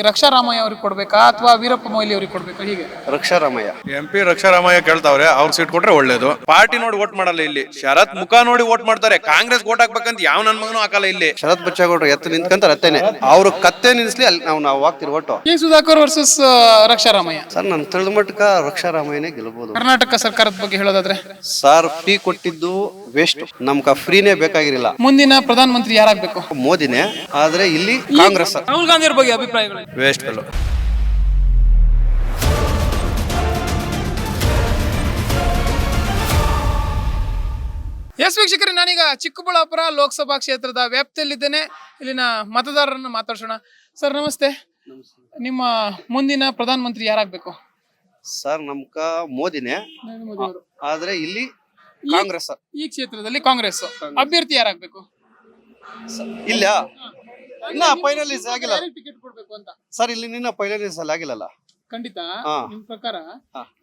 ರಕ್ಷಾರಾಮಯ್ಯ ಅವ್ರಿಗೆ ಕೊಡ್ಬೇಕಾ ಅಥವಾ ವೀರಪ್ಪ ಮೊಯ್ಲಿ ಅವ್ರಿಗೆ ಕೊಡ್ಬೇಕಾ? ಹೀಗೆ ರಕ್ಷಾರಾಮಯ್ಯ MP ರಕ್ಷಾರಾಮಯ್ಯ ಕೇಳ್ತಾವ್ರೆ, ಅವ್ರ ಸೀಟ್ ಕೊಟ್ರೆ ಒಳ್ಳೇದು. ಪಾರ್ಟಿ ನೋಡಿ ವೋಟ್ ಮಾಡಲ್ಲ ಇಲ್ಲಿ, ಶರತ್ ಮುಖ ನೋಡಿ ವೋಟ್ ಮಾಡ್ತಾರೆ. ಕಾಂಗ್ರೆಸ್ ವೋಟ್ ಹಾಕ್ಬೇಕಂತ ಯಾವ ನನ್ ಮಗನೂ ಹಾಕಲ್ಲ ಇಲ್ಲಿ. ಶರತ್ ಬಚ್ಚೇಗೌಡರು ಎತ್ತು ನಿಂತ್ಕಂತ ರತ್ತೇನೆ ಅವ್ರು ಕತ್ತೆ ನಿಲ್ಸ್ಲಿ ಅಲ್ಲಿ ನಾವು ಹಾಕ್ತಿರ್ ಒಟ್ಟು. K Sudhakar versus Raksha Ramaiah. Sir ನನ್ ತಿಳಿದ ಮಟ್ಟಕ ರಕ್ಷಾರಾಮಯ್ಯನೇ ಗೆಲ್ಬಹುದು. ಕರ್ನಾಟಕ ಸರ್ಕಾರದ ಬಗ್ಗೆ ಹೇಳೋದಾದ್ರೆ ಸರ್ ಫ್ರೀ ಕೊಟ್ಟಿದ್ದು ವೇಸ್ಟ್, ನಮ್ಗ ಫ್ರೀನೇ ಬೇಕಾಗಿರಲಿಲ್ಲ. ಮುಂದಿನ ಪ್ರಧಾನ ಮಂತ್ರಿ ಯಾರಾಗ್ಬೇಕು? ಮೋದಿನೇ, ಆದ್ರೆ ಇಲ್ಲಿ ಕಾಂಗ್ರೆಸ್. ರಾಹುಲ್ ಗಾಂಧಿ ಅವ್ರ ಬಗ್ಗೆ ಅಭಿಪ್ರಾಯಗಳು? Waste fellow. ಎಸ್ ವೀಕ್ಷಕರೇ, ನಾನೀಗ ಚಿಕ್ಕಬಳ್ಳಾಪುರ ಲೋಕಸಭಾ ಕ್ಷೇತ್ರದ ವ್ಯಾಪ್ತಿಯಲ್ಲಿದ್ದೇನೆ. ಇಲ್ಲಿನ ಮತದಾರರನ್ನು ಮಾತಾಡ್ಸೋಣ. ಸರ್ ನಮಸ್ತೆ. ನಿಮ್ಮ ಮುಂದಿನ ಪ್ರಧಾನ ಮಂತ್ರಿ ಯಾರಾಗ್ಬೇಕು? ಸರ್ ನಮ್ಕ ಮೋದಿನೇ, ಆದ್ರೆ ಇಲ್ಲಿ ಕಾಂಗ್ರೆಸ್. ಈ ಕ್ಷೇತ್ರದಲ್ಲಿ ಕಾಂಗ್ರೆಸ್ ಅಭ್ಯರ್ಥಿ ಯಾರಾಗ್ಬೇಕು? ಇಲ್ಲ ಇನ್ನ ಫೈನಲೈಸ್ ಆಗಿಲ್ಲ ಟಿಕೆಟ್ ಕೊಡ್ಬೇಕು ಅಂತ. ಸರ್ ಇಲ್ಲಿ ನಿನ್ನ ಫೈನಲೈಸ್ ಆಗಿಲ್ಲಲ್ಲ. ಖಂಡಿತ ನಿಮ್ ಪ್ರಕಾರ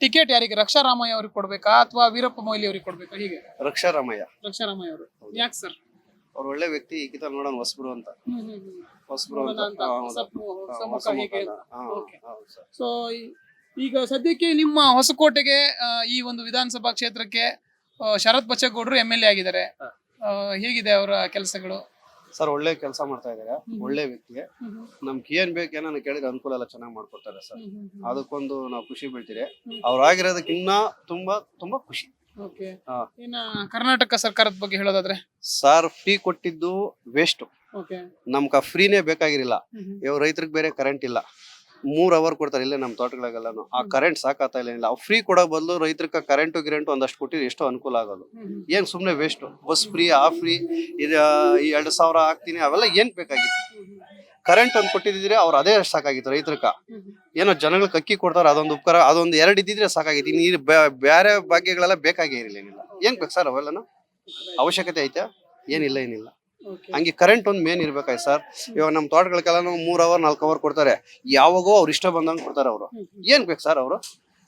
ಟಿಕೆಟ್ ಯಾರಿಗೆ? ರಕ್ಷಾರಾಮಯ್ಯ ಅವ್ರಿಗೆ ಕೊಡ್ಬೇಕಾ ಅಥವಾ ವೀರಪ್ಪ ಮೊಯ್ಲಿ ಅವ್ರಿಗೆ ಕೊಡ್ಬೇಕಾ? ಹೀಗೆ ರಕ್ಷಾರಾಮಯ್ಯ. ರಕ್ಷಾರಾಮಯ್ಯ ಅವರು ಯಾಕೆ ಸರ್? ಅವ್ರು ಒಳ್ಳೆ ವ್ಯಕ್ತಿ, ಈಗಿತ ನೋಡೋಣ ಹೊಸಬ್ರು ಅಂತ. ಹೊಸಬ್ರು ಅಂತ ಸೊ ಈಗ ಸದ್ಯಕ್ಕೆ ನಿಮ್ಮ ಹೊಸಕೋಟೆಗೆ ಈ ಒಂದು ವಿಧಾನಸಭಾ ಕ್ಷೇತ್ರಕ್ಕೆ ಶರತ್ ಬಚ್ಚೇಗೌಡರು MLA ಆಗಿದ್ದಾರೆ. ಹೇಗಿದೆ ಅವರ ಕೆಲಸಗಳು? ಸರ್ ಒಳ್ಳೆ ಕೆಲಸ ಮಾಡ್ತಾ ಇದಾರೆ, ಒಳ್ಳೆ ವ್ಯಕ್ತಿ. ನಮ್ಗೆ ಏನ್ ಬೇಕು ಏನೋ ಕೇಳಿದ್ರೆ ಅನುಕೂಲ ಎಲ್ಲ ಚೆನ್ನಾಗಿ ಮಾಡ್ಕೊಡ್ತಾರೆ ಸರ್. ಅದಕ್ಕೊಂದು ನಾವು ಖುಷಿ ಬೀಳ್ತೀರಿ. ಅವ್ರು ಆಗಿರೋದಕ್ಕೆ ಇನ್ನ ತುಂಬಾ ತುಂಬಾ ಖುಷಿ. ಇನ್ನ ಕರ್ನಾಟಕ ಸರ್ಕಾರದ ಬಗ್ಗೆ ಹೇಳೋದಾದ್ರೆ? ಸರ್ ಫ್ರೀ ಕೊಟ್ಟಿದ್ದು ವೇಸ್ಟ್, ನಮ್ಗ ಫ್ರೀನೇ ಬೇಕಾಗಿರಲಿಲ್ಲ. ಇವ್ ರೈತರಿಗೆ ಬೇರೆ ಕರೆಂಟ್ ಇಲ್ಲ, 3 ಅವರ್ ಕೊಡ್ತಾರೆ ಇಲ್ಲೇ ನಮ್ಮ ತೋಟಗಳಿಗೆಲ್ಲಾನು. ಆ ಕರೆಂಟ್ ಸಾಕಾಗ್ತಾ ಇಲ್ಲ. ಫ್ರೀ ಕೊಡೋ ಬದಲು ರೈತರಿಗೆ ಕರೆಂಟು ಒಂದಷ್ಟು ಕೊಟ್ಟಿದ್ರೆ ಎಷ್ಟೋ ಅನುಕೂಲ ಆಗೋದು. ಏನ್ ಸುಮ್ನೆ ವೇಸ್ಟ್. ಬಸ್ ಫ್ರೀ, ಆ ಫ್ರೀ, ಇದು 2,000 ಹಾಕ್ತೀನಿ, ಅವೆಲ್ಲ ಏನ್ ಬೇಕಾಗಿತ್ತು? ಕರೆಂಟ್ ಒಂದು ಕೊಟ್ಟಿದ್ರೆ ಅವ್ರು ಅದೇ ಸಾಕಾಗಿತ್ತು ರೈತರ್ಕ. ಏನೋ ಜನಗಳಿಗೆ ಅಕ್ಕಿ ಕೊಡ್ತಾರೆ, ಅದೊಂದು ಉಪಕಾರ, ಅದೊಂದು 2 ಇದ್ದಿದ್ರೆ ಸಾಕಾಗಿತ್ತು. ಇನ್ನು ಬೇರೆ ಭಾಗ್ಯಗಳೆಲ್ಲ ಬೇಕಾಗೇ ಇರಲಿಲ್ಲ. ಏನ್ ಬೇಕು ಸರ್ ಅವೆಲ್ಲನು? ಅವಶ್ಯಕತೆ ಐತೆ? ಏನಿಲ್ಲ. ಹಂಗೆ ಕರೆಂಟ್ ಒಂದು ಮೇನ್ ಇರ್ಬೇಕಾಯ್ತು ಸರ್. ಇವಾಗ ನಮ್ಮ ತೋಟಗಳಿಗೆಲ್ಲ 3 ಅವರ್ 4 ಅವರ್ ಕೊಡ್ತಾರೆ. ಯಾವಾಗೋ ಅವ್ರು ಇಷ್ಟ ಬಂದಂಗೆ ಕೊಡ್ತಾರೆ ಅವರು. ಏನ್ ಬೇಕು ಸರ್ ಅವರು?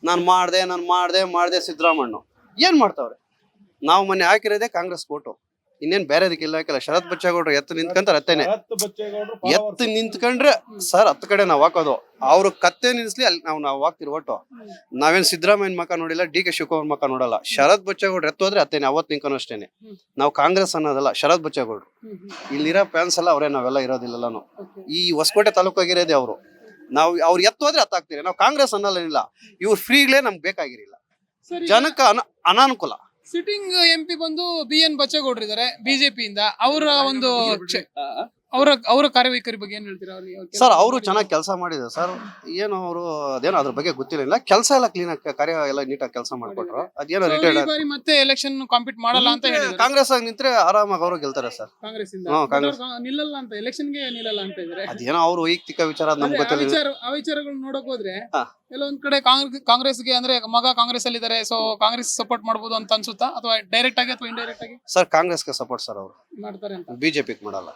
ನಾನು ಮಾಡ್ದೆ ಸಿದ್ದರಾಮಣ್ಣ ಏನ್ ಮಾಡ್ತಾವ್ರೆ? ನಾವು ಮೊನ್ನೆ ಹಾಕಿರೋದೇ ಕಾಂಗ್ರೆಸ್ ಕೋಟು, ಇನ್ನೇನ್ ಬೇರೆದಕ್ಕಿಲ್ಲ. ಹಾಕಿಲ್ಲ. ಶರತ್ ಬಚ್ಚೇಗೌಡರು ಎತ್ತು ನಿಂತ್ಕಂತ ರತ್ತೇನೆ ಎತ್ತು ನಿಂತ್ಕೊಂಡ್ರೆ ಸರ್ 10 ಕಡೆ ನಾವ್ ಹಾಕೋದು. ಅವ್ರು ಕತ್ತೆ ನಿಲ್ಸ್ಲಿ ಅಲ್ಲಿ ನಾವು ಹಾಕ್ತಿರ್ ಒಟ್ಟು. ನಾವೇನ್ ಸಿದ್ದರಾಮಯ್ಯನ ಮಕ್ಕ ನೋಡಿಲ್ಲ, DK ಶಿವಕುಮಾರ್ ಮಕ್ಕ ನೋಡಲ್ಲ. ಶರತ್ ಬಚ್ಚೇಗೌಡ್ರು ಎತ್ತು ಹೋದ್ರೆ ಅತ್ತೇನೆ, ಅವತ್ ನಿಂಕನು ಅಷ್ಟೇನೆ. ನಾವು ಕಾಂಗ್ರೆಸ್ ಅನ್ನೋದಲ್ಲ, ಶರತ್ ಬಚ್ಚೇಗೌಡ್ರು. ಇಲ್ಲಿರೋ ಫ್ಯಾನ್ಸ್ ಎಲ್ಲ ಅವರೇ, ನಾವೆಲ್ಲ ಇರೋದಿಲ್ಲನು. ಈ ಹೊಸಕೋಟೆ ತಾಲೂಕಾಗಿರೋದೇ ಅವರು. ನಾವು ಅವ್ರು ಎತ್ತು ಹೋದ್ರೆ ಹತ್ತಾಕ್ತೀರಿ. ನಾವು ಕಾಂಗ್ರೆಸ್ ಅನ್ನಲ್ಲ. ಇವ್ರು ಫ್ರೀಗಳೇ ನಮ್ಗೆ ಬೇಕಾಗಿರಿಲ್ಲ, ಜನಕ್ಕೆ ಅನಾನುಕೂಲ. ಸಿಟ್ಟಿಂಗ್ MP ಬಂದು BN ಬಚ್ಚೇಗೌಡರು ಇದಾರೆ ಬಿಜೆಪಿಯಿಂದ. ಅವರ ಒಂದು ಅವರ ಕಾರ್ಯವೈಖರಿ ಬಗ್ಗೆ ಏನ್ ಹೇಳ್ತೀರಾ? ಸರ್ ಅವರು ಚೆನ್ನಾಗಿ ಕೆಲಸ ಮಾಡಿದ್ರು ಸರ್. ಏನು ಅವರು ಅದೇನೋ ಅದ್ರ ಬಗ್ಗೆ ಗೊತ್ತಿಲ್ಲ. ಕೆಲಸ ಎಲ್ಲ ಕ್ಲೀನ್ ಆಗಿ, ಕಾರ್ಯ ಎಲ್ಲ ನೀಟಾಗಿ ಕೆಲಸ ಮಾಡ್ಕೊಟ್ರು. ಅದೇನೋ ರಿಟೈರ್ಡ್ ಮತ್ತೆ ಎಲೆಕ್ಷನ್ ಕಾಂಪೀಟ್ ಮಾಡಲ್ಲ ಅಂತ ಹೇಳಿದ್ರು. ಕಾಂಗ್ರೆಸ್ ಆಗಿ ನಿಂತ್ರೆ ಆರಾಮಾಗಿ ಅವರು ಗೆಲ್ತಾರೆ ಸರ್. ಕಾಂಗ್ರೆಸ್ ಕಾಂಗ್ರೆಸ್ ನಿಲ್ಲಲ್ಲ ಅಂತ, ಎಲೆಕ್ಷನ್ ಗೆ ನಿಲ್ಲಲ್ಲ ಅಂತ ಇದ್ದಾರೆ. ಅದೇನೋ ಅವ್ರ ವೈಯಕ್ತಿಕ ವಿಚಾರ, ನಮ್ಗೆ ಗೊತ್ತಿಲ್ಲ. ಆ ವಿಚಾರಗಳು ನೋಡಕ್ ಹೋದ್ರೆ ಕೆಲವೊಂದ್ ಕಡೆ ಕಾಂಗ್ರೆಸ್ಗೆ ಅಂದ್ರೆ ಮಗ ಕಾಂಗ್ರೆಸ್ ಅಲ್ಲಿ ಇದಾರೆ, ಸೊ ಕಾಂಗ್ರೆಸ್ ಸಪೋರ್ಟ್ ಮಾಡಬಹುದು ಅಂತ ಅನ್ಸುತ್ತಾ, ಅಥವಾ ಡೈರೆಕ್ಟ್ ಆಗಿ ಅಥವಾ ಇಂಡೈರೆಕ್ಟ್ ಆಗಿ? ಸರ್ ಕಾಂಗ್ರೆಸ್ಗೆ ಸಪೋರ್ಟ್ ಸರ್ ಅವರು ಮಾಡ್ತಾರೆ ಅಂತ. ಬಿಜೆಪಿಗೆ ಮಾಡಲ್ಲ.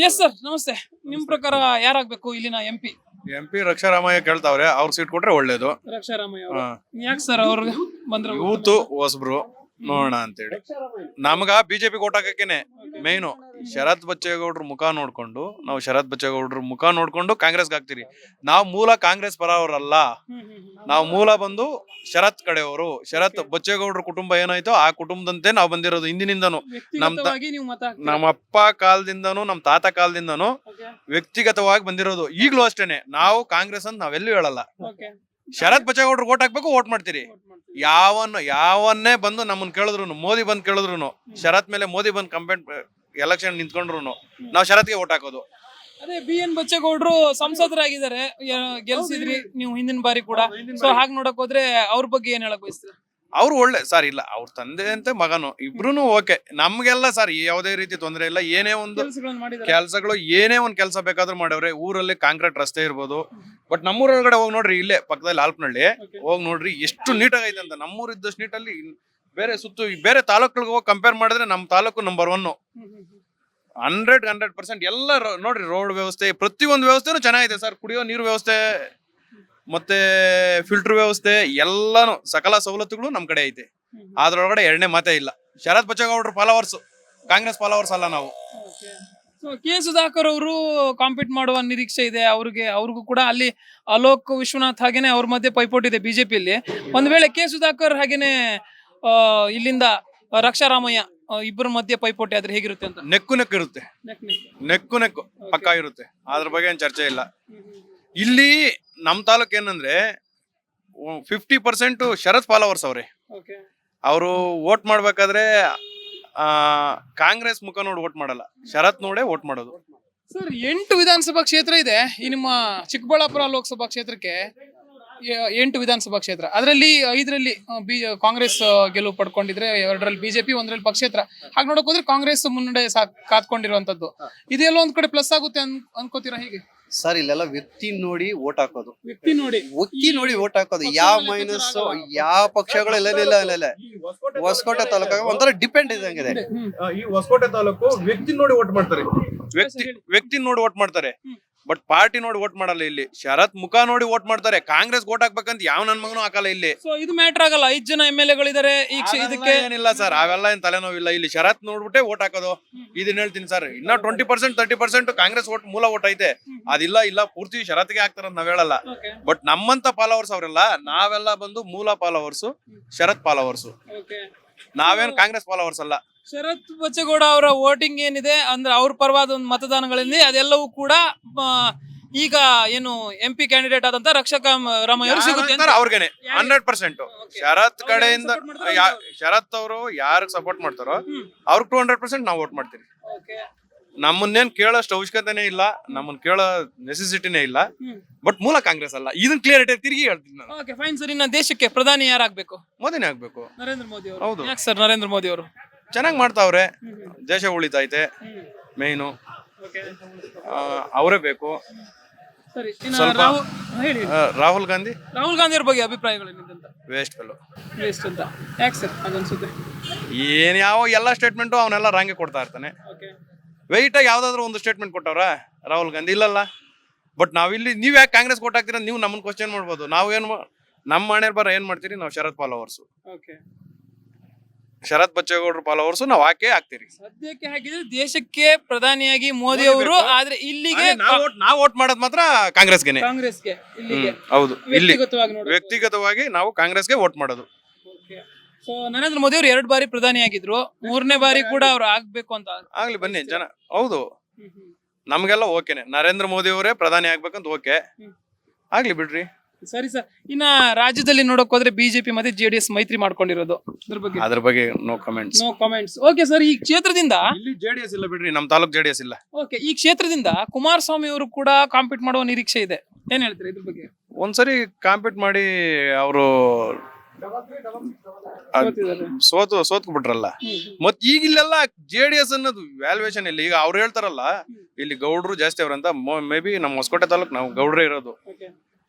ಎಸ್ ಸರ್ ನಮಸ್ತೆ. ನಿಮ್ ಪ್ರಕಾರ ಯಾರಾಗ್ಬೇಕು ಇಲ್ಲಿನ MP ರಕ್ಷಾರಾಮಯ್ಯ ಕೇಳ್ತಾವ್ರೆ, ಅವ್ರ ಸೀಟ್ ಕೊಟ್ರೆ ಒಳ್ಳೇದು. ರಕ್ಷಾರಾಮಯ್ಯ ಅವರು ಯಾಕೆ ಸರ್? ಅವ್ರಿಗೆ ಬಂದ್ರೆ ಯೂತ್ ಹೊಸಬ್ರು ನೋಡೋಣ ಅಂತೇಳಿ. ನಮ್ಗ ಬಿಜೆಪಿ ಓಟ್ ಹಾಕಕ್ಕೇನೆ ಮೇಯ್ನು. ಶರತ್ ಬಚ್ಚೇಗೌಡ್ರ ಮುಖ ನೋಡ್ಕೊಂಡು, ನಾವು ಶರತ್ ಬಚ್ಚೇಗೌಡ್ರ ಮುಖ ನೋಡ್ಕೊಂಡು ಕಾಂಗ್ರೆಸ್ಗೆ ಹಾಕ್ತಿರಿ. ನಾವು ಮೂಲ ಕಾಂಗ್ರೆಸ್ ಪರವರಲ್ಲ, ನಾವು ಮೂಲ ಬಂದು ಶರತ್ ಕಡೆಯವರು. ಶರತ್ ಬಚ್ಚೇಗೌಡ್ರ ಕುಟುಂಬ ಏನಾಯ್ತೋ ಆ ಕುಟುಂಬದಂತೆ ನಾವು ಬಂದಿರೋದು ಹಿಂದಿನಿಂದನು. ನಮ್ಮ ಅಪ್ಪ ಕಾಲದಿಂದನು, ನಮ್ಮ ತಾತ ಕಾಲದಿಂದನು ವ್ಯಕ್ತಿಗತವಾಗಿ ಬಂದಿರೋದು. ಈಗ್ಲೂ ಅಷ್ಟೇನೆ. ನಾವು ಕಾಂಗ್ರೆಸ್ ಅಂತ ನಾವೆಲ್ಲೂ ಹೇಳಲ್ಲ. ಶರತ್ ಬಚ್ಚೇಗೌಡ್ರು ಓಟ್ ಹಾಕ್ಬೇಕು, ಓಟ್ ಮಾಡ್ತೀರಿ. ಯಾವನ್ನೇ ಬಂದು ನಮ್ಮನ್ನ ಕೇಳಿದ್ರು, ಮೋದಿ ಬಂದ್ ಕೇಳಿದ್ರು, ಶರತ್ ಮೇಲೆ ಮೋದಿ ಬಂದ್ ಕಂಪ್ಲೇಂಟ್ ಎಲೆಕ್ಷನ್ ನಿಂತ್ಕೊಂಡ್ರು ನಾವು ಶರತ್ಗೆ ಓಟ್ ಹಾಕೋದು. ಅದೇ BN ಬಚ್ಚೇಗೌಡ್ರು ಸಂಸದರಾಗಿದ್ದಾರೆ, ಗೆಲ್ಸಿದ್ರಿ ನೀವು ಹಿಂದಿನ ಬಾರಿ ಕೂಡ. ಸೊ ಹಾಗೆ ನೋಡಕ್ ಹೋದ್ರೆ ಅವ್ರ ಬಗ್ಗೆ ಏನ್ ಹೇಳಕ್ ಬಯಸ್ತೀರಾ? ಅವ್ರು ಒಳ್ಳೆ ಸರ್. ಇಲ್ಲ, ಅವ್ರ ತಂದೆ ಅಂತ ಮಗನು ಇಬ್ರು ಓಕೆ. ನಮ್ಗೆಲ್ಲ ಸರ್ ಯಾವುದೇ ರೀತಿ ತೊಂದರೆ ಇಲ್ಲ. ಏನೇ ಒಂದು ಕೆಲ್ಸಗಳು, ಏನೇ ಒಂದ್ ಕೆಲಸ ಬೇಕಾದ್ರೂ ಮಾಡವ್ರೆ. ಊರಲ್ಲಿ ಕಾಂಕ್ರೀಟ್ ರಸ್ತೆ ಇರ್ಬೋದು, ಬಟ್ ನಮ್ಮೂರೊಳಗಡೆ ಹೋಗಿ ನೋಡ್ರಿ, ಇಲ್ಲೇ ಪಕ್ಕದಲ್ಲಿ ಆಲ್ಪನಹಳ್ಳಿ ಹೋಗಿ ನೋಡ್ರಿ, ಎಷ್ಟು ನೀಟಾಗೈತೆ ಅಂತ. ನಮ್ಮೂರ್ ಇದ್ದಷ್ಟು ನೀಟಲ್ಲಿ ಬೇರೆ ತಾಲೂಕುಗಳಿಗೆ ಹೋಗಿ ಕಂಪೇರ್ ಮಾಡಿದ್ರೆ ನಮ್ಮ ತಾಲೂಕು ನಂಬರ್ 1. 100% ಎಲ್ಲ ನೋಡ್ರಿ, ರೋಡ್ ವ್ಯವಸ್ಥೆ, ಪ್ರತಿಯೊಂದು ವ್ಯವಸ್ಥೆನೂ ಚೆನ್ನಾಗಿದೆ ಸರ್. ಕುಡಿಯೋ ನೀರು ವ್ಯವಸ್ಥೆ ಮತ್ತೆ ಫಿಲ್ಟರ್ ವ್ಯವಸ್ಥೆ ಎಲ್ಲಾನು, ಸಕಲ ಸವಲತ್ತುಗಳು ನಮ್ ಕಡೆ ಐತೆ. ಅದ್ರೊಳಗಡೆ ಎರಡನೇ ಮಾತೇ ಇಲ್ಲ. ಶರತ್ ಬಚ್ಚೇಗೌಡರು ಫಾಲೋವರ್ಸ್, ಕಾಂಗ್ರೆಸ್ ಫಾಲೋವರ್ಸ್ ಅಲ್ಲ ನಾವು. ಸೊ ಕೆ ಸುಧಾಕರ್ ಅವರು ಕಾಂಪೀಟ್ ಮಾಡುವ ನಿರೀಕ್ಷೆ ಇದೆ ಅವ್ರಿಗೂ ಕೂಡ ಅಲ್ಲಿ ಅಲೋಕ್ ವಿಶ್ವನಾಥ್ ಹಾಗೇನೆ ಅವ್ರ ಮಧ್ಯೆ ಪೈಪೋಟಿ ಇದೆ ಬಿಜೆಪಿಯಲ್ಲಿ. ಒಂದ್ ವೇಳೆ ಕೆ ಸುಧಾಕರ್ ಹಾಗೇನೆ ಇಲ್ಲಿಂದ ರಕ್ಷಾರಾಮಯ್ಯ ಇಬ್ಬರ ಮಧ್ಯೆ ಪೈಪೋಟಿ ಆದ್ರೆ ಹೇಗಿರುತ್ತೆ ಅಂತ. ನೆಕ್ಕು ಇರುತ್ತೆ, ನೆಕ್ಕು ಪಕ್ಕ ಇರುತ್ತೆ, ಅದ್ರ ಬಗ್ಗೆ ಏನ್ ಚರ್ಚೆ ಇಲ್ಲ. ಇಲ್ಲಿ ನಮ್ ತಾಲೂಕ್ ಏನಂದ್ರೆ 50% ಶರದ್ ಫಾಲೋವರ್ಸ್ ಅವ್ರೆ. ಅವರು ವೋಟ್ ಮಾಡ್ಬೇಕಾದ್ರೆ ಕಾಂಗ್ರೆಸ್ ಮುಖ ನೋಡಿ ವೋಟ್ ಮಾಡಲ್ಲ, ಶರತ್ ನೋಡೇ ವೋಟ್ ಮಾಡೋದು. ಸರ್ 8 ವಿಧಾನಸಭಾ ಕ್ಷೇತ್ರ ಇದೆ ಈ ನಿಮ್ಮ ಚಿಕ್ಕಬಳ್ಳಾಪುರ ಲೋಕಸಭಾ ಕ್ಷೇತ್ರಕ್ಕೆ. 8 ವಿಧಾನಸಭಾ ಕ್ಷೇತ್ರ, ಅದರಲ್ಲಿ 5ರಲ್ಲಿ ಕಾಂಗ್ರೆಸ್ ಗೆಲುವು ಪಡ್ಕೊಂಡಿದ್ರೆ, 2ರಲ್ಲಿ ಬಿಜೆಪಿ, 1ರಲ್ಲಿ ಪಕ್ಷೇತರ. ಹಾಗೆ ನೋಡಕ್ ಹೋದ್ರೆ ಕಾಂಗ್ರೆಸ್ ಮುನ್ನಡೆ ಕಾತ್ಕೊಂಡಿರುವಂತದ್ದು. ಇದೆಲ್ಲ ಒಂದ್ ಕಡೆ ಪ್ಲಸ್ ಆಗುತ್ತೆ ಅನ್ಕೋತೀರಾ ಹೇಗೆ? ಸರ್ ಇಲ್ಲೆಲ್ಲ ವ್ಯಕ್ತಿ ನೋಡಿ ವೋಟ್ ಹಾಕೋದು, ವ್ಯಕ್ತಿ ನೋಡಿ ವೋಟ್ ಹಾಕೋದು. ಯಾವ ಮೈನಸ್ ಯಾವ ಪಕ್ಷಗಳು ಇಲ್ಲ. ಹೊಸಕೋಟೆ ತಾಲೂಕಾಗ ಒಂಥರ ಡಿಪೆಂಡ್ ಇದ್ದಂಗಿದೆ. ಈ ಹೊಸಕೋಟೆ ತಾಲೂಕು ವ್ಯಕ್ತಿ ನೋಡಿ ವೋಟ್ ಮಾಡ್ತಾರೆ, ವ್ಯಕ್ತಿ ನೋಡಿ ವೋಟ್ ಮಾಡ್ತಾರೆ, ಬಟ್ ಪಾರ್ಟಿ ನೋಡಿ ವೋಟ್ ಮಾಡಲ್ಲ. ಇಲ್ಲಿ ಶರತ್ ಮುಖ ನೋಡಿ ವೋಟ್ ಮಾಡ್ತಾರೆ. ಕಾಂಗ್ರೆಸ್ ವೋಟ್ ಹಾಕ್ಬೇಕಂತ ಯಾವ ನನ್ ಮಗನೂ ಹಾಕಲ್ಲ ಇಲ್ಲಿ. ಸೊ ಇದು ಮ್ಯಾಟರ್ ಆಗಲ್ಲ. 5 ಜನ MLA-ಗಳಿದ್ದಾರೆ ಇದಕ್ಕೆ. ಏನಿಲ್ಲ ಸರ್, ಅವೆಲ್ಲ ಏನ್ ತಲೆನೋವಿಲ್ಲ. ಇಲ್ಲಿ ಶರತ್ ನೋಡ್ಬಿಟ್ಟೆ ವೋಟ್ ಹಾಕೋದು. ಇದನ್ನ ಹೇಳ್ತೀನಿ ಸರ್. ಇನ್ನ 20% 30% ಕಾಂಗ್ರೆಸ್ ವೋಟ್ ಮೂಲ ವೋಟ್ ಐತೆ. ಇಲ್ಲ ಪೂರ್ತಿ ಶರತ್ಗೆ ಹಾಕ್ತಾರಂತ ನಾವ್ ಹೇಳಲ್ಲ. ಬಟ್ ನಮ್ಮಂತ ಫಾಲೋವರ್ಸ್ ಅವರೆಲ್ಲ, ನಾವೆಲ್ಲ ಬಂದು ಮೂಲ ಫಾಲೋವರ್ಸ್, ಶರತ್ ಫಾಲೋವರ್ಸ್. ನಾವೇನ್ ಕಾಂಗ್ರೆಸ್ ಫಾಲೋವರ್ಸ್ ಅಲ್ಲ. ಶರತ್ ಬಚ್ಚೇಗೌಡ ಅವರ ವೋಟಿಂಗ್ ಏನಿದೆ ಅಂದ್ರೆ ಅವ್ರ ಪರವಾದ ಒಂದು ಮತದಾನಗಳಿಂದ ಅದೆಲ್ಲವೂ ಕೂಡ ಈಗ ಏನು MP ಕ್ಯಾಂಡಿಡೇಟ್ ಆದಂತ ರಕ್ಷಾರಾಮಯ್ಯ ಅವರು ಸಿಗುತ್ತೆ ಅವ್ರಿಗೇನೆ 100%. ಶರತ್ ಕಡೆಯಿಂದ ಶರತ್ ಅವರು ಯಾರಿಗೆ ಸಪೋರ್ಟ್ ಮಾಡ್ತಾರೋ ಅವ್ರಿಗೆ 200% ನಾವು ವೋಟ್ ಮಾಡ್ತೀವಿ. ನಮ್ಮನ್ನೇನ್ ಕೇಳೋಷ್ಟು ಅವಶ್ಯಕತೆನೇ ಇಲ್ಲ, ನಮ್ಮನ್ನ ಕೇಳೋ ನೆಸೆಸಿಟಿನೇ ಇಲ್ಲ. ಬಟ್ ಮೂಲ ಕಾಂಗ್ರೆಸ್ ಅಲ್ಲ, ಇದನ್ನ ಕ್ಲಿಯರಿಟಿ ತಿರುಗಿ ಹೇಳ್ತೀನಿ ನಾನು. Okay fine sir. ಇನ್ನ ದೇಶಕ್ಕೆ ಪ್ರಧಾನಿ ಯಾರಾಗಬೇಕು? ಮೋದಿನೇ ಆಗ್ಬೇಕು. ನರೇಂದ್ರ ಮೋದಿ ಅವರು. ಹೌದು. ಯಾಕೆ ಸರ್ ನರೇಂದ್ರ ಮೋದಿ ಅವರು? ಚೆನ್ನಾಗಿ ಮಾಡ್ತಾವ್ರೆ, ದೇಶ ಉಳಿತೈತೆ ಮೇಯ್ನು. ಅವರೇ ಬೇಕು. ಸರಿ, ಸ್ವಲ್ಪ ಹೇಳಿ. ರಾಹುಲ್ ಗಾಂಧಿ ಅವ್ರ ಬಗ್ಗೆ ಅಭಿಪ್ರಾಯಗಳೇನಿದೆ? Waste fellow. ವೇಸ್ಟ್ ಅಂತ ಯಾಕೆ ಸರ್ ಅದನ್ಸುತ್ತೆ? ಏನ್ ಯಾವ ಎಲ್ಲ ಸ್ಟೇಟ್ಮೆಂಟು ಅವನ್ನೆಲ್ಲ ರಾಂಗೆ ಕೊಡ್ತಾ ಇರ್ತಾನೆ. ವೆಯ್ಟ್ ಆಗಿ ಯಾವ್ದಾದ್ರು ಒಂದು ಸ್ಟೇಟ್ಮೆಂಟ್ ಕೊಟ್ಟವ್ರ ರಾಹುಲ್ ಗಾಂಧಿ? ಇಲ್ಲಲ್ಲ. ಬಟ್ ನಾವಿಲ್ಲಿ ನೀವ್ ಯಾಕೆ ಕಾಂಗ್ರೆಸ್ ಕೊಟ್ಟು ಹಾಕ್ತೀರಾ ನೀವು ನಮ್ಮನ್ನ ಕ್ವಶನ್ ಮಾಡ್ಬೋದು. ನಾವೇನು ನಮ್ಮ ಮನೆ ಬರ ಏನ್ ಮಾಡ್ತೀರಿ, ನಾವು ಶರತ್ ಫಾಲೋವರ್ಸ್, ಶರತ್ ಬಚ್ಚೇಗೌಡರು ಫಾಲೋವರ್ಸ್, ನಾವು ಹಾಕೇ ಹಾಕ್ತಿರಿ. ಸದ್ಯಕ್ಕೆ ಹಾಕಿದ್ರೆ ದೇಶಕ್ಕೆ ಪ್ರಧಾನಿಯಾಗಿ ಮೋದಿ ಅವರು. ಆದ್ರೆ ಇಲ್ಲಿಗೆ ನಾವು ವೋಟ್ ಮಾಡೋದ್ ಮಾತ್ರ ಕಾಂಗ್ರೆಸ್ಗೆ. ಹೌದು, ಇಲ್ಲಿ ವ್ಯಕ್ತಿಗತವಾಗಿ ನಾವು ಕಾಂಗ್ರೆಸ್ಗೆ ವೋಟ್ ಮಾಡೋದು. ಸೊ ನರೇಂದ್ರ ಮೋದಿ ಅವರು 2 ಬಾರಿ ಪ್ರಧಾನಿ ಆಗಿದ್ರು, 3ನೇ ಬಾರಿ ಕೂಡ ಅವ್ರು ಆಗ್ಬೇಕು ಅಂತ. ಆಗ್ಲಿ ಬನ್ನಿ ಜನ. ಹೌದು, ನಮ್ಗೆಲ್ಲ ಓಕೆನೆ. ನರೇಂದ್ರ ಮೋದಿ ಅವರೇ ಪ್ರಧಾನಿ ಆಗ್ಬೇಕಂತ ಓಕೆ, ಆಗ್ಲಿ ಬಿಡ್ರಿ. ಸರಿ ಸರ್. ಇನ್ನ ರಾಜ್ಯದಲ್ಲಿ ನೋಡಕ್ ಹೋದ್ರೆ ಬಿಜೆಪಿ ಮತ್ತೆ JDS ಮೈತ್ರಿ ಮಾಡ್ಕೊಂಡಿರೋದು, ಅದ್ರ ಬಗ್ಗೆ no comments. No comments. Okay sir. ಈ ಕ್ಷೇತ್ರದಿಂದ ಇಲ್ಲಿ JDS ಇಲ್ಲ ಬಿಡ್ರಿ, ನಮ್ ತಾಲೂಕ್ JDS ಇಲ್ಲ. ಓಕೆ, ಈ ಕ್ಷೇತ್ರದಿಂದ ಕುಮಾರಸ್ವಾಮಿ ಅವರು ಕೂಡ ಕಾಂಪೀಟ್ ಮಾಡುವ ನಿರೀಕ್ಷೆ ಇದೆ. ಏನ್ ಹೇಳ್ತೀರಿ ಇದ್ರ ಬಗ್ಗೆ? ಒಂದ್ಸರಿ ಕಾಂಪೀಟ್ ಮಾಡಿ ಅವರು ಸೋತ್ಕು ಬಿಟ್ರಲ್ಲ. ಮತ್ ಈಗ ಇಲ್ಲೆಲ್ಲ JDS ಅನ್ನೋದು ವ್ಯಾಲ್ಯೂಯೇಷನ್ ಇಲ್ಲ. ಈಗ ಅವ್ರು ಹೇಳ್ತಾರಲ್ಲ ಇಲ್ಲಿ ಗೌಡ್ರು ಜಾಸ್ತಿ ಅವ್ರಂತ. ಮೇ ಬಿ ನಮ್ಮ ಹೊಸಕೋಟೆ ತಾಲೂಕ್ ನಾವು ಗೌಡ್ರೇ ಇರೋದು.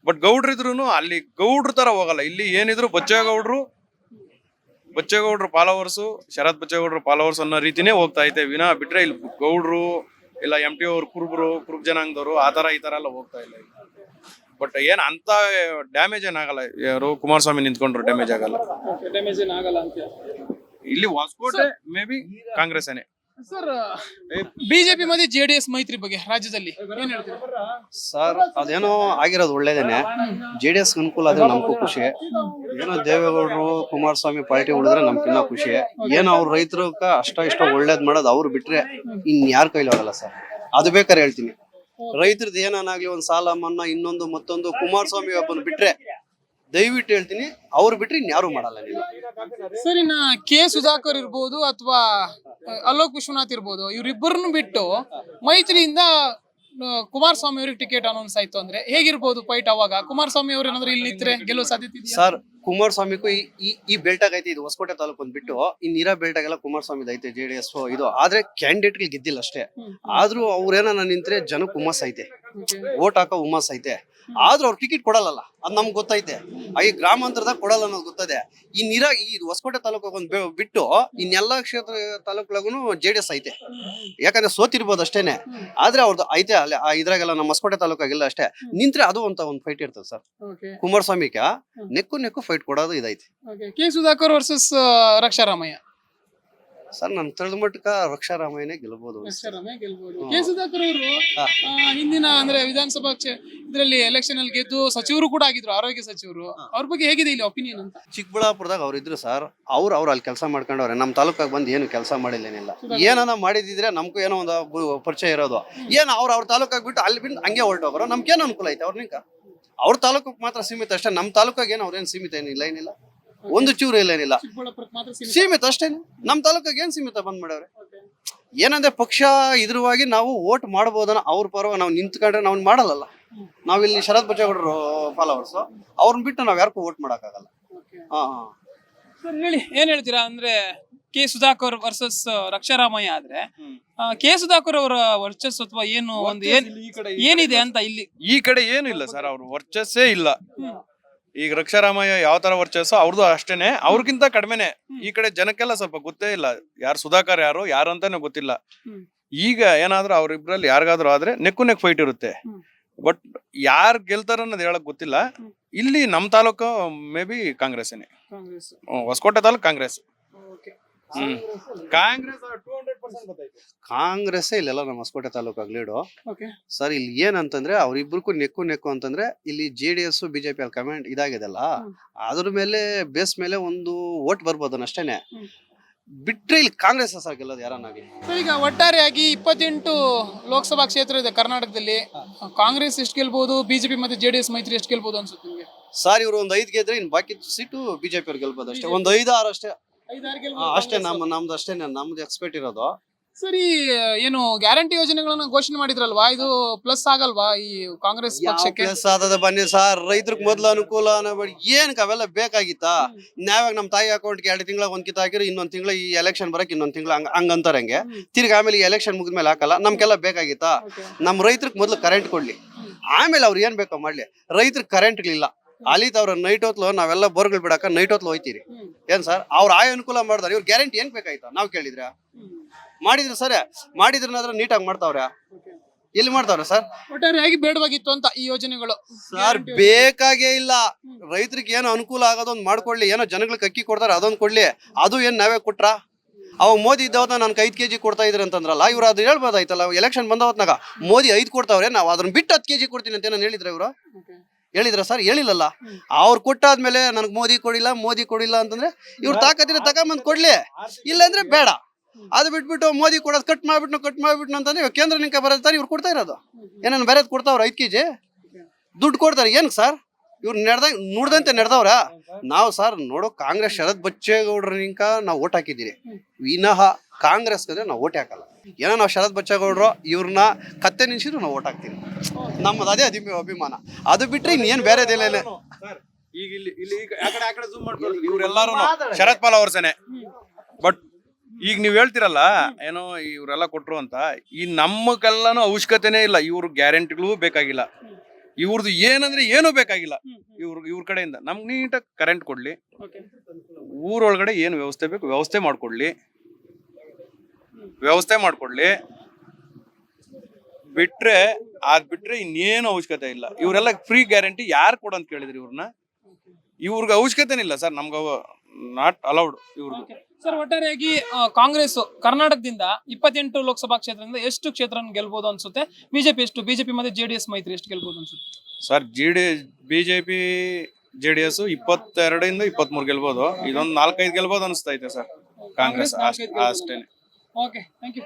ಬಟ್ ಗೌಡ್ರು ಇದ್ರು ಅಲ್ಲಿ ಗೌಡ್ರ ತರ ಹೋಗಲ್ಲ. ಇಲ್ಲಿ ಏನಿದ್ರು ಬಚ್ಚೇಗೌಡ್ರು ಫಾಲೋವರ್ಸು, ಶರತ್ ಬಚ್ಚೇಗೌಡ್ರು ಫಾಲೋವರ್ಸ್ ಅನ್ನೋ ರೀತಿನೇ ಹೋಗ್ತಾ ಐತೆ ವಿನಾ ಬಿಟ್ರೆ ಇಲ್ಲಿ ಗೌಡ್ರು ಇಲ್ಲ MT ಅವ್ರು ಕುರುಬ್ ಜನಾಂಗದವರು ಆ ತರ ಈ ತರ ಎಲ್ಲ ಹೋಗ್ತಾ ಇಲ್ಲ. ಬಟ್ ಏನ್ ಅಂತ ಡ್ಯಾಮೇಜ್ ಏನಾಗಲ್ಲ. ಯಾರು ಕುಮಾರಸ್ವಾಮಿ ನಿಂತ್ಕೊಂಡ್ರು ಡ್ಯಾಮೇಜ್ ಆಗಲ್ಲ. ಇಲ್ಲಿ ಹೊಸಕೋಟೆ ಮೇ ಬಿ ಕಾಂಗ್ರೆಸ್ ಏನೇ. ಸರ್ ಬಿಜೆಪಿ ಮತ್ತೆ JDS ಮೈತ್ರಿ ಬಗ್ಗೆ ರಾಜ್ಯದಲ್ಲಿ ಏನ್ ಹೇಳ್ತೀರಾ? ಸರ್ ಅದೇನೋ ಆಗಿರೋದು ಒಳ್ಳೇದೇನೆ. JDS ಅನುಕೂಲ ಆದ್ರೆ ನಮಗೂ ಖುಷಿ. ಏನೋ ದೇವೇಗೌಡರು ಕುಮಾರಸ್ವಾಮಿ ಪಾರ್ಟಿ ಉಳಿದ್ರೆ ನಮ್ಗಿನ್ನ ಖುಷಿ. ಏನೋ ಅವ್ರ ರೈತರು ಇಷ್ಟ ಒಳ್ಳೇದ್ ಮಾಡೋದು ಅವ್ರು ಬಿಟ್ರೆ ಇನ್ ಯಾರ ಕೈಲಿ ಆಗಲ್ಲ ಸರ್. ಅದು ಬೇಕಾದ್ರೆ ಹೇಳ್ತೀನಿ, ರೈತರದ್ದು ಏನಾಗ್ಲಿ ಒಂದ್ ಸಾಲ ಮನ್ನಾ ಇನ್ನೊಂದು ಮತ್ತೊಂದು ಕುಮಾರಸ್ವಾಮಿ ಒಬ್ಬನು ಬಿಟ್ರೆ ದಯವಿಟ್ಟು ಹೇಳ್ತೀನಿ ಅವ್ರು ಬಿಟ್ರೆ ಇನ್ಯಾರು ಮಾಡಲ್ಲ. ನೀವು ಸರ್ ಇನ್ನ ಕೆ ಸುಧಾಕರ್ ಇರ್ಬೋದು ಅಥವಾ ಅಲೋಕ್ ವಿಶ್ವನಾಥ್ ಇರ್ಬೋದು, ಇವ್ರಿಬ್ಬರನ್ನು ಬಿಟ್ಟು ಮೈತ್ರಿಯಿಂದ ಕುಮಾರಸ್ವಾಮಿ ಅವ್ರಿಗೆ ಟಿಕೆಟ್ ಅನೌನ್ಸ್ ಆಯ್ತು ಅಂದ್ರೆ ಹೇಗಿರ್ಬೋದು ಫೈಟ್? ಅವಾಗ ಕುಮಾರಸ್ವಾಮಿ ಅವ್ರು ಏನಾದ್ರು ಇಲ್ಲಿ ನಿಂತ್ರೆ ಗೆಲ್ಲುವ ಸಾಧ್ಯತೆ ಇದೆಯಾ? ಸರ್ ಕುಮಾರಸ್ವಾಮಿಗೂ ಈ ಬೆಲ್ಟಾಗ್ ಐತೆ. ಇದು ಹೊಸಕೋಟೆ ತಾಲೂಕು ಒಂದ್ ಬಿಟ್ಟು ಇನ್ನಿರೋ ಬೆಲ್ಟಾಗೆಲ್ಲ ಕುಮಾರಸ್ವಾಮಿ ಐತೆ JDS ಇದು. ಆದ್ರೆ ಕ್ಯಾಂಡಿಡೇಟ್ ಗೆದ್ದಿಲ್ಲ ಅಷ್ಟೇ. ಆದ್ರೂ ಅವ್ರೇನ ನಿಂತ್ರೆ ಜನಕ್ಕೆ ಹುಮ್ಮಸ್ ಐತೆ, ವೋಟ್ ಹಾಕೋ ಹುಮ್ಮಸ್ ಐತೆ. ಆದ್ರೂ ಅವ್ರು ಟಿಕೆಟ್ ಕೊಡಲ್ಲ, ಅದ್ ನಮ್ಗೆ ಗೊತ್ತೈತೆ. ಈ ಗ್ರಾಮಾಂತರದಾಗ ಕೊಡಲ್ಲ ಅನ್ನೋದು ಗೊತ್ತದೆ. ಈ ಹೊಸಕೋಟೆ ತಾಲೂಕು ಒಂದ್ ಬಿಟ್ಟು ಇನ್ನೆಲ್ಲಾ ಕ್ಷೇತ್ರ ತಾಲೂಕುಗಳಿಗೂ JDS ಐತೆ. ಯಾಕಂದ್ರೆ ಸೋತಿರ್ಬೋದು ಅಷ್ಟೇನೆ, ಆದ್ರೆ ಅವ್ರದ್ದು ಐತೆ. ಅಲ್ಲಿ ಇದ್ರಾಗೆಲ್ಲ ನಮ್ಮ ಹೊಸಕೋಟೆ ತಾಲೂಕಾಗಿಲ್ಲ ಅಷ್ಟೇ. ನಿಂತ್ರೆ ಅದು ಅಂತ ಒಂದ್ ಫೈಟ್ ಇರ್ತದೆ ಸರ್. ಕುಮಾರಸ್ವಾಮಿಗೆ ನೆಕ್ಕು ಫೈಟ್ ಕೊಡೋದು ಇದೈತಿ. K Sudhakar versus Raksha Ramaiah sir ನನ್ನ ತಿಳಿದ ಮಟ್ಟಕ್ಕ ರಕ್ಷಾರಾಮಯ್ಯನೇ ಗೆಲ್ಬಹುದು. ಕೆ ಸುಧಾಕರ್ ಅವರು ಹಿಂದಿನ ಅಂದ್ರೆ ವಿಧಾನಸಭಾ ಇದರಲ್ಲಿ ಎಲೆಕ್ಷನ್ ಅಲ್ಲಿ ಗೆದ್ದು ಸಚಿವರು ಕೂಡ ಆಗಿದ್ರು, ಆರೋಗ್ಯ ಸಚಿವರು. ಅವ್ರ ಬಗ್ಗೆ ಹೇಗಿದೆ ಇಲ್ಲಿ ಒಪಿನಿಯನ್ ಅಂತ? ಚಿಕ್ಕಬಳ್ಳಾಪುರದಾಗ ಅವ್ರು ಇದ್ರು ಸರ್, ಅವ್ರು ಅಲ್ಲಿ ಕೆಲಸ ಮಾಡ್ಕೊಂಡವ್ರೆ. ನಮ್ಮ ತಾಲೂಕಾಗ ಬಂದು ಏನು ಕೆಲಸ ಮಾಡಿಲ್ಲೇನಿಲ್ಲ. ಏನಾನ ಮಾಡಿದಿದ್ರೆ ನಮ್ಗೂ ಏನೋ ಒಂದು ಪರಿಚಯ ಇರೋದು. ಏನು ಅವ್ರ ತಾಲೂಕಾಗ ಬಿಟ್ಟು ಅಲ್ಲಿ ಬಿಟ್ಟು ಹಂಗೆ ಹೊರಟೋಗ್ರು. ನಮ್ಗೇನು ಅನುಕೂಲ ಐತೆ ಅವ್ರನಿಂಕ? ಅವ್ರ ತಾಲೂಕಕ್ಕೆ ಮಾತ್ರ ಸೀಮಿತ ಅಷ್ಟೇ. ನಮ್ಮ ತಾಲೂಕಾಗ ಏನು ಅವ್ರೇನು ಸೀಮಿತ ಏನಿಲ್ಲ, ಏನಿಲ್ಲ ಒಂದು ಚೂರು ಏನಿಲ್ಲ, ಸೀಮಿತ ಅಷ್ಟೇನೆ. ನಮ್ಮ ತಾಲೂಕಾಗ ಏನ್ ಸೀಮಿತ ಬಂದ್ ಮಾಡವ್ರೆ? ಏನಂದ್ರೆ ಪಕ್ಷ ಇದ್ರವಾಗಿ ನಾವು ವೋಟ್ ಮಾಡ್ಬೋದನ್ನ ಅವ್ರ ಪರವಾಗಿ ನಾವು ನಿಂತ್ಕೊಂಡ್ರೆ ನಾವು ಮಾಡಲ್ಲ. ನಾವಿಲ್ಲಿ ಶರತ್ ಬಚ್ಚೇಗೌಡರು ಫಾಲೋವರ್ಸ್, ಅವ್ರನ್ನ ಬಿಟ್ಟು ನಾವ್ ಯಾರಿಗೂ ವೋಟ್ ಮಾಡಕ್ಕಾಗಲ್ಲ. ಹೇಳಿ, ಏನ್ ಹೇಳ್ತೀರಾ? ಅಂದ್ರೆ ಕೆ ಸುಧಾಕರ್ ವರ್ಸಸ್ ರಕ್ಷಾರಾಮಯ್ಯ ಆದ್ರೆ ಕೆ ಸುಧಾಕರ್ ಅವರ ವರ್ಚಸ್ವ ಏನು ಒಂದು ಏನಿದೆ ಅಂತ ಇಲ್ಲಿ? ಈ ಕಡೆ ಏನು ಇಲ್ಲ ಸರ್, ಅವ್ರ ವರ್ಚಸ್ಸೇ ಇಲ್ಲ. ಈಗ ರಕ್ಷಾರಾಮಯ್ಯ ಯಾವ ತರ ವರ್ಚಸ್ಸು ಅವ್ರದ್ದು ಅಷ್ಟೇನೆ, ಅವ್ರಿಗಿಂತ ಕಡಿಮೆನೆ. ಈ ಕಡೆ ಜನಕ್ಕೆಲ್ಲ ಸ್ವಲ್ಪ ಗೊತ್ತೇ ಇಲ್ಲ ಯಾರು ಸುಧಾಕರ್ ಯಾರು ಅಂತಾನೆ ಗೊತ್ತಿಲ್ಲ. ಈಗ ಏನಾದ್ರೂ ಅವ್ರಿಬ್ರಲ್ಲಿ ಯಾರಿಗಾದ್ರೂ ಆದ್ರೆ ನೆಕ್ಕು ನೆಕ್ ಫೈಟ್ ಇರುತ್ತೆ. ಬಟ್ ಯಾರು ಗೆಲ್ತಾರ ಅನ್ನೋದು ಹೇಳಕ್ ಗೊತ್ತಿಲ್ಲ. ಇಲ್ಲಿ ನಮ್ ತಾಲೂಕು ಮೇ ಬಿ ಕಾಂಗ್ರೆಸ್ಸೇನೆ, ಹೊಸಕೋಟೆ ತಾಲೂಕು ಕಾಂಗ್ರೆಸ್. ಕಾಂಗ್ರೆಸ್ ಇಲ್ಲೆಲ್ಲ ನಮ್ಮ ಹೊಸಕೋಟೆ ತಾಲೂಕಾಗ ಲೀಡು ಸರ್. ಇಲ್ಲಿ ಏನಂತಂದ್ರೆ ಅವ್ರಿಬ್ರಿಗೂ ನೆಕ್ಕು ಅಂತಂದ್ರೆ ಇಲ್ಲಿ JDS BJP ಅಲ್ಲಿ ಕಮೆಂಟ್ ಇದಾಗಿದೆಲ್ಲ, ಅದ್ರ ಮೇಲೆ ಬೇಸ್ ಮೇಲೆ ಒಂದು ವೋಟ್ ಬರ್ಬೋದು ಅಷ್ಟೇನೆ. ಬಿಟ್ರೆ ಇಲ್ಲಿ ಕಾಂಗ್ರೆಸ್ ಸರ್ ಗೆಲ್ಲೋದು ಯಾರನ್ನಾಗಿ. ಈಗ ಒಟ್ಟಾರೆಯಾಗಿ 28 ಲೋಕಸಭಾ ಕ್ಷೇತ್ರ ಇದೆ ಕರ್ನಾಟಕದಲ್ಲಿ. ಕಾಂಗ್ರೆಸ್ ಎಷ್ಟು ಗೆಲ್ಬಹುದು, BJP ಮತ್ತೆ JDS ಮೈತ್ರಿ ಎಷ್ಟು ಗೆಲ್ಬಹುದು ಅನ್ಸುತ್ತೆ ನಿಮ್ಗೆ? ಸರ್ ಇವ್ರು ಒಂದು 5 ಗೆದ್ರೆ ಇನ್ ಬಾಕಿ ಸೀಟು BJP ಅವ್ರು ಗೆಲ್ಬೋದು ಅಷ್ಟೇ. ಒಂದು 5-6 ಅಷ್ಟೇ ಅಷ್ಟೇ. ನಮ್ದು ಅಷ್ಟೇ, ನಮ್ದು ಎಕ್ಸ್ಪೆಕ್ಟ್ ಇರೋದು. ಸರಿ, ಏನು ಗ್ಯಾರಂಟಿ ಯೋಜನೆಗಳನ್ನ ಘೋಷಣೆ ಮಾಡಿದ್ರಲ್ವಾ, ಇದು ಪ್ಲಸ್ ಆಗಲ್ವಾ ಈ ಕಾಂಗ್ರೆಸ್ ಪಕ್ಷಕ್ಕೆ? ಪ್ಲಸ್ ಆದದ ಬನ್ನಿ ಸರ್, ರೈತರಿಗೆ ಮೊದ್ಲು ಅನುಕೂಲ ಏನಕ್ಕೆ ಅವೆಲ್ಲ ಬೇಕಾಗಿತ್ತಾ? ನಾವಾಗ ನಮ್ಮ ತಾಯಿ ಅಕೌಂಟ್ಗೆ 2 ತಿಂಗಳ ಒಂದ್ ಕಿತ್ತ ಹಾಕಿರೋ ಇನ್ನೊಂದ್ ತಿಂಗಳ ಈ ಎಲೆಕ್ಷನ್ ಬರಕ್ ಇನ್ನೊಂದ್ ತಿಂಗಳ ಹಂಗಂತಾರೆ. ಹಂಗೆ ತಿರ್ಗಿ ಆಮೇಲೆ ಈ ಎಲೆಕ್ಷನ್ ಮುಗಿದ್ಮೇಲೆ ಹಾಕಲ್ಲ. ನಮ್ಗೆಲ್ಲ ಬೇಕಾಗಿತ್ತಾ? ನಮ್ ರೈತರಿಗೆ ಮೊದ್ಲು ಕರೆಂಟ್ ಕೊಡ್ಲಿ, ಆಮೇಲೆ ಅವ್ರು ಏನ್ ಬೇಕೋ ಮಾಡ್ಲಿ. ರೈತರಿಗೆ ಕರೆಂಟ್ಗಳಿಲ್ಲ, ಅಲಿತ ಅವ್ರ ನೈಟ್ ಹೊತ್ಲು ನಾವೆಲ್ಲ ಬೋರ್ಗಳು ಬಿಡಾಕ ನೈಟ್ ಹೊತ್ಲು ಹೋಯ್ತೀರಿ. ಏನ್ ಸರ್ ಅವ್ರ ಅನುಕೂಲ ಮಾಡ್ದಾರೆ. ಇವ್ರ ಗ್ಯಾರಂಟಿ ಏನ್ ಬೇಕಾಯ್ತಾ? ನಾವ್ ಕೇಳಿದ್ರ ಮಾಡಿದ್ರು ಸರ್, ಮಾಡಿದ್ರನಾದ್ರ ನೀಟಾಗಿ ಮಾಡ್ತಾವ್ರ? ಎಲ್ಲಿ ಮಾಡ್ತಾವ್ರ ಸರ್? ಒಟ್ಟಾರೆಯಾಗಿ ಬೇಡವಾಗಿತ್ತು ಅಂತ ಈ ಯೋಜನೆಗಳು ಸರ್ ಬೇಕಾಗೇ ಇಲ್ಲ. ರೈತರಿಗೆ ಏನೋ ಅನುಕೂಲ ಆಗೋದೊಂದು ಮಾಡ್ಕೊಡ್ಲಿ. ಏನೋ ಜನಗಳಿಗೆ ಅಕ್ಕಿ ಕೊಡ್ತಾರ ಅದೊಂದು ಕೊಡ್ಲಿ. ಅದು ಏನ್ ನಾವೇ ಕೊಟ್ರ? ಅವಾಗ ಮೋದಿ ಇದ್ದವತ್ತ ನನ್ಗೆ 5 kg ಕೊಡ್ತಾ ಇದ್ರಿ ಅಂತಂದ್ರಲ್ಲ, ಇವ್ರು ಅದು ಹೇಳ್ಬೋದಾಯ್ತಲ್ಲ. ಎಲೆಕ್ಷನ್ ಬಂದವತ್ನಾಗ ಮೋದಿ 5 ಕೊಡ್ತಾವ್ರೆ, ನಾವು ಅದನ್ನ ಬಿಟ್ಟು 10 kg ಕೊಡ್ತೀನಿ ಅಂತ ಏನೋ ಹೇಳಿದ್ರ ಇವ್ರು? ಹೇಳಿದ್ರ ಸರ್? ಹೇಳಿಲ್ಲಲ್ಲ. ಅವ್ರು ಕೊಟ್ಟಾದ್ಮೇಲೆ ನನ್ಗೆ ಮೋದಿ ಕೊಡಿಲ್ಲ ಅಂತಂದ್ರೆ ಇವ್ರು ತಾಕತ್ತಿನ ತಗೊಂಬಂದ್ ಕೊಡ್ಲಿ, ಇಲ್ಲಾಂದ್ರೆ ಬೇಡ. ಅದು ಬಿಟ್ಬಿಟ್ಟು ಮೋದಿ ಕೊಡೋದು ಕಟ್ ಮಾಡ್ಬಿಟ್ಟು ಅಂತಂದ್ರೆ ಇವಾಗ ಕೇಂದ್ರ ನಿಂಕ ಬರತ್ತಾರೆ. ಇವ್ರು ಕೊಡ್ತಾ ಇರೋದು ಏನೇನು ಬೇರೆ ಕೊಡ್ತಾವ್ರ? 5 kg ದುಡ್ಡು ಕೊಡ್ತಾರೆ. ಏನಕ್ಕೆ ಸರ್? ಇವ್ರು ನುಡ್ದಂತೆ ನಡೆದವ್ರ? ನಾವು ಸರ್ ನೋಡೋ ಕಾಂಗ್ರೆಸ್ ಶರತ್ ಬಚ್ಚೇಗೌಡ್ರ ನಿಂಕ ನಾವು ಓಟ್ ಹಾಕಿದ್ದೀರಿ ವಿನಃ ಕಾಂಗ್ರೆಸ್ ಕದ್ರೆ ನಾವು ಓಟ್ ಹಾಕಲ್ಲ. ಏನೋ ನಾವು ಶರತ್ ಬಚ್ಚೇಗೌಡ್ರು ಇವ್ರನ್ನ ಕತ್ತೆ ನಿಲ್ಸಿದ್ರು ನಾವು ಓಟ್ ಹಾಕ್ತೀವಿ. ನಮ್ಮದು ಅದೇ ಅಭಿಮಾನ. ಅದು ಬಿಟ್ರೆ ಇನ್ನೇನು ಬೇರೆದಿಲ್ಲ. ಈಗ ಇವರೆಲ್ಲಾರು ಶರತ್ ಫಾಲೋವರ್ಸೇನೆ. ಬಟ್ ಈಗ ನೀವ್ ಹೇಳ್ತಿರಲ್ಲ ಏನೋ ಇವ್ರೆಲ್ಲ ಕೊಟ್ರು ಅಂತ, ಈ ನಮ್ಮಕ್ಕೆಲ್ಲಾನು ಅವಶ್ಯಕತೆನೇ ಇಲ್ಲ. ಇವ್ರ ಗ್ಯಾರಂಟಿಗಳು ಬೇಕಾಗಿಲ್ಲ. ಇವ್ರದ್ದು ಏನಂದ್ರೆ ಏನೂ ಬೇಕಾಗಿಲ್ಲ. ಇವ್ರ ಕಡೆಯಿಂದ ನಮ್ಗೆ ನೀಟಾಗಿ ಕರೆಂಟ್ ಕೊಡ್ಲಿ, ಊರೊಳಗಡೆ ಏನು ವ್ಯವಸ್ಥೆ ಬೇಕು ವ್ಯವಸ್ಥೆ ಮಾಡ್ಕೊಡ್ಲಿ. ಬಿಟ್ರೆ ಇನ್ನೇನು ಅವಶ್ಯಕತೆ ಇಲ್ಲ. ಇವರೆಲ್ಲ ಫ್ರೀ ಗ್ಯಾರಂಟಿ ಯಾರು ಕೊಡು ಅಂತ ಕೇಳಿದ್ರಿ ಇವ್ರನ್ನ? ಇವ್ರಿಗೆ ಅವಶ್ಯಕತೆನೇ ಇಲ್ಲ ಸರ್. ನಮ್ಗೆ ನಾಟ್ ಅಲೌಡ್ ಇವ್ರಿಗೆ. ಸರ್ ಒಟ್ಟಾರೆಯಾಗಿ ಕಾಂಗ್ರೆಸ್ ಕರ್ನಾಟಕದಿಂದ 28 ಲೋಕಸಭಾ ಕ್ಷೇತ್ರದಿಂದ ಎಷ್ಟು ಕ್ಷೇತ್ರ ಗೆಲ್ಬಹುದು ಅನ್ಸುತ್ತೆ? ಬಿಜೆಪಿ ಮತ್ತೆ JDS ಮೈತ್ರಿ ಎಷ್ಟು ಗೆಲ್ಬಹುದು ಅನ್ಸುತ್ತೆ ಸರ್? BJP JDS 22 ಇಂದ 23 ಗೆಲ್ಬಹುದು. ಇದೊಂದು 4-5 ಗೆಲ್ಬಹುದು ಅನಿಸ್ತೈತೆ ಸರ್. ಕಾಂಗ್ರೆಸ್ ಅಷ್ಟೇನೆ. Okay, thank you.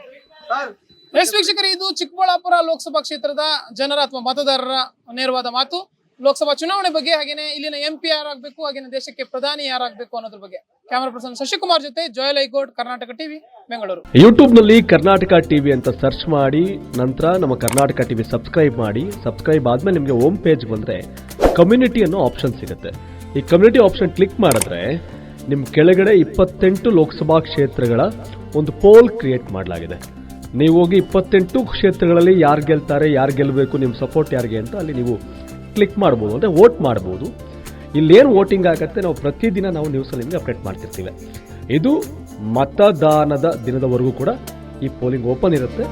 ವೀಕ್ಷಕರೇ, ಇದು ಚಿಕ್ಕಬಳ್ಳಾಪುರ ಲೋಕಸಭಾ ಕ್ಷೇತ್ರದ ಜನರ ಅಥವಾ ಮತದಾರರ ನೇರವಾದ ಮಾತು ಲೋಕಸಭಾ ಚುನಾವಣೆ ಬಗ್ಗೆ, ಹಾಗೇನೆ ಇಲ್ಲಿನ MP ಯಾರಾಗಬೇಕು, ಹಾಗೇನೆ ದೇಶಕ್ಕೆ ಪ್ರಧಾನಿ ಯಾರಾಗಬೇಕು ಅನ್ನೋದ್ರ ಬಗ್ಗೆ. ಕ್ಯಾಮರಾ ಪರ್ಸನ್ ಶಶಿಕುಮಾರ್ ಜೊತೆ ಜೋಯಲ್ ಐಗೋಡ್, ಕರ್ನಾಟಕ ಟಿವಿ, ಬೆಂಗಳೂರು. ಯೂಟ್ಯೂಬ್ ನಲ್ಲಿ ಕರ್ನಾಟಕ ಟಿವಿ ಅಂತ ಸರ್ಚ್ ಮಾಡಿ, ನಂತರ ನಮ್ಮ ಕರ್ನಾಟಕ ಟಿವಿ ಸಬ್ಸ್ಕ್ರೈಬ್ ಮಾಡಿ. ಸಬ್ಸ್ಕ್ರೈಬ್ ಆದ್ಮೇಲೆ ನಿಮಗೆ ಹೋಮ್ ಪೇಜ್ ಬಂದ್ರೆ ಕಮ್ಯುನಿಟಿ ಅನ್ನೋ ಆಪ್ಷನ್ ಸಿಗುತ್ತೆ. ಈ ಕಮ್ಯುನಿಟಿ ಆಪ್ಷನ್ ಕ್ಲಿಕ್ ಮಾಡಿದ್ರೆ ನಿಮ್ ಕೆಳಗಡೆ 28 ಲೋಕಸಭಾ ಕ್ಷೇತ್ರಗಳ ಒಂದು ಪೋಲ್ ಕ್ರಿಯೇಟ್ ಮಾಡಲಾಗಿದೆ. ನೀವು ಹೋಗಿ 28 ಕ್ಷೇತ್ರಗಳಲ್ಲಿ ಯಾರು ಗೆಲ್ತಾರೆ, ಯಾರು ಗೆಲ್ಲಬೇಕು, ನಿಮ್ಮ ಸಪೋರ್ಟ್ ಯಾರಿಗೆ ಅಂತ ಅಲ್ಲಿ ನೀವು ಕ್ಲಿಕ್ ಮಾಡ್ಬೋದು, ಅಂದರೆ ವೋಟ್ ಮಾಡ್ಬೋದು. ಇಲ್ಲೇನು ವೋಟಿಂಗ್ ಆಗುತ್ತೆ ನಾವು ಪ್ರತಿದಿನ ನಾವು ನ್ಯೂಸಲ್ಲಿ ನಿಮಗೆ ಅಪ್ಡೇಟ್ ಮಾಡ್ತಿರ್ತೀವಿ. ಇದು ಮತದಾನದ ದಿನದವರೆಗೂ ಕೂಡ ಈ ಪೋಲಿಂಗ್ ಓಪನ್ ಇರುತ್ತೆ.